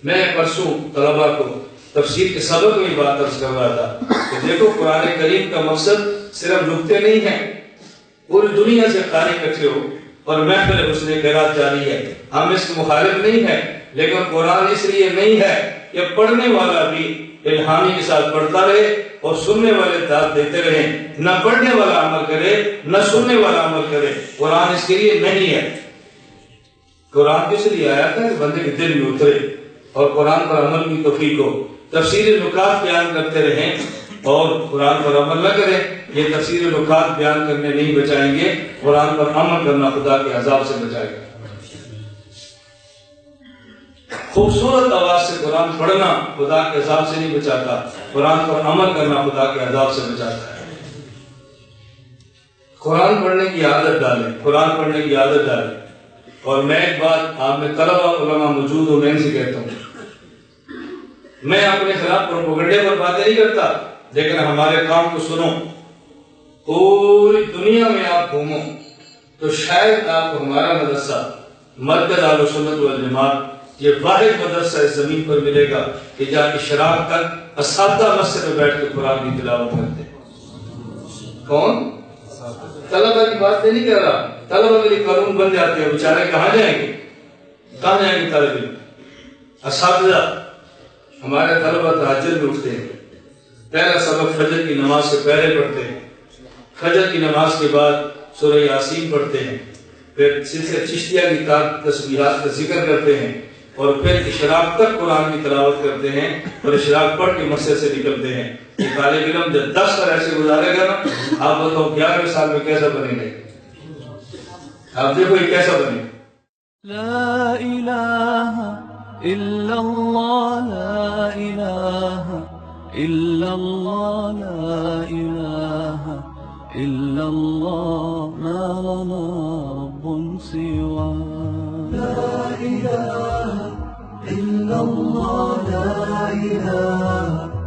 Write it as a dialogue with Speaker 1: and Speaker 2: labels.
Speaker 1: میں پرسوں طلبا کو تفسیر کے سبق میں بات عرض کر رہا تھا کہ دیکھو قرآن کریم کا مقصد صرف نقطے نہیں ہیں، پوری دنیا سے قاری اکٹھے ہو اور محفل حسن قرات جاری ہے، ہم اس کے مخالف نہیں ہیں، لیکن قرآن اس لیے نہیں ہے کہ پڑھنے والا بھی الہامی کے ساتھ پڑھتا رہے اور سننے والے داد دیتے رہیں، نہ پڑھنے والا عمل کرے نہ سننے والا عمل کرے۔ قرآن اس کے لیے نہیں ہے۔ قرآن کس لیے آیا تھا کہ بندے کے دل میں اترے اور قرآن پر عمل کی توفیق ہو۔ تفسیر نکات بیان کرتے رہیں اور قرآن پر عمل نہ کریں، یہ تفسیر نکات بیان کرنے نہیں بچائیں گے، قرآن پر عمل کرنا خدا کے عذاب سے بچائے گا۔ خوبصورت آواز سے قرآن پڑھنا خدا کے عذاب سے نہیں بچاتا، قرآن پر عمل کرنا خدا کے عذاب سے بچاتا ہے۔ قرآن پڑھنے کی عادت ڈالیں، قرآن پڑھنے کی عادت ڈالیں۔ اور میں ایک بات آپ میں طلبہ علماء موجود ہو، میں ان سے کہتا ہوں، میں اپنے خلاف پروپیگنڈے پر باتیں نہیں کرتا، لیکن ہمارے کام کو سنو۔ پوری دنیا میں آپ گھومو تو شاید آپ کو ہمارا مدرسہ مرکز اہل سنت والجماعت یہ واحد مدرسہ اس زمین پر ملے گا کہ جہاں اشراق تک اساتذہ مسجد میں بیٹھ کے قرآن کی تلاوت کرتے ہیں۔ کون؟ طلبہ کی بات نہیں کر رہا، طلبہ کے لیے قانون بن جاتے ہیں، بیچارے کہاں جائیں گے؟ کہاں جائیں گے طالب علم؟ اساتذہ ہمارے طلبہ تہجد میں اٹھتے ہیں، پہلا سبق فجر کی نماز سے پہلے پڑھتے ہیں، فجر کی نماز کے بعد سورہ یاسین پڑھتے ہیں، پھر سلسلہ چشتیہ کی تسبیحات کا ذکر کرتے ہیں، اور پھر اشراق تک قرآن کی تلاوت کرتے ہیں، اور اشراق پڑھ کے مسجد سے نکلتے ہیں۔ یہ طالب علم جب 10 سال ایسے گزارے گا نا، آپ بتاؤ 11ویں سال میں کیسا بنے گا؟ آپ دیکھو یہ کیسا بنے گا۔
Speaker 2: لا الہ الا اللہ، لا الہ الا اللہ، لا الہ الا اللہ، ما لنا رب سوا۔ لا الہ الا اللہ، لا الہ